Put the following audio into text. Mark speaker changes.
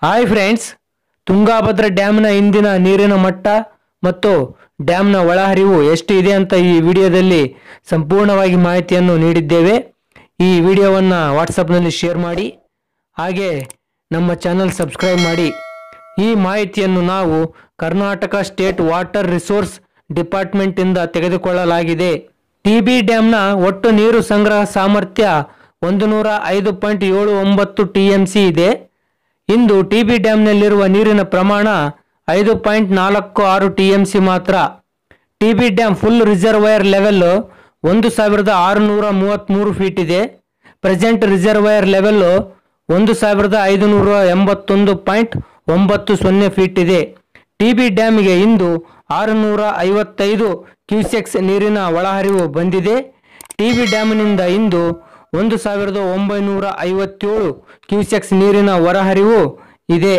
Speaker 1: Hi friends, Tungabhadra ಡ್ಯಾಮ್ನ ಇಂದಿನ ನೀರಿನ ಮಟ್ಟ ಮತ್ತು ಡ್ಯಾಮ್ನ ಒಳಹರಿವು ಎಷ್ಟು ಇದೆ ಅಂತ ಈ ವಿಡಿಯೋದಲ್ಲಿ ಸಂಪೂರ್ಣವಾಗಿ ಮಾಹಿತಿಯನ್ನು ನೀಡಿದ್ದೇವೆ. ಈ ವಿಡಿಯೋವನ್ನು ವಾಟ್ಸಪ್ನಲ್ಲಿ ಶೇರ್ ಮಾಡಿ, ಹಾಗೆ ನಮ್ಮ ಚಾನಲ್ ಸಬ್ಸ್ಕ್ರೈಬ್ ಮಾಡಿ. ಈ ಮಾಹಿತಿಯನ್ನು ನಾವು ಕರ್ನಾಟಕ ಸ್ಟೇಟ್ ವಾಟರ್ ರಿಸೋರ್ಸ್ ಡಿಪಾರ್ಟ್ಮೆಂಟಿಂದ ತೆಗೆದುಕೊಳ್ಳಲಾಗಿದೆ. ಟಿ.ಬಿ ಡ್ಯಾಮ್ನ ಒಟ್ಟು ನೀರು ಸಂಗ್ರಹ ಸಾಮರ್ಥ್ಯ 105.79 TMC ಇದೆ. ಇಂದು ಟಿ.ಬಿ ಡ್ಯಾಮ್ನಲ್ಲಿರುವ ನೀರಿನ ಪ್ರಮಾಣ 5.46 TMC ಮಾತ್ರ. TB dam full reservoir level 1633 feet ಇದೆ. ಪ್ರೆಸೆಂಟ್ ರಿಸರ್ವೈರ್ ಲೆವೆಲ್ 1581.90 ಫೀಟ್ ಇದೆ. ಟಿ.ಬಿ ಡ್ಯಾಮ್ಗೆ ಇಂದು 655 ಕ್ಯೂಸೆಕ್ಸ್ ನೀರಿನ ಒಳಹರಿವು ಬಂದಿದೆ. ಟಿ.ಬಿ ಡ್ಯಾಮ್ನಿಂದ ಇಂದು 1957 ಕ್ಯೂಸೆಕ್ಸ್ ನೀರಿನ ಹೊರಹರಿವು ಇದೆ.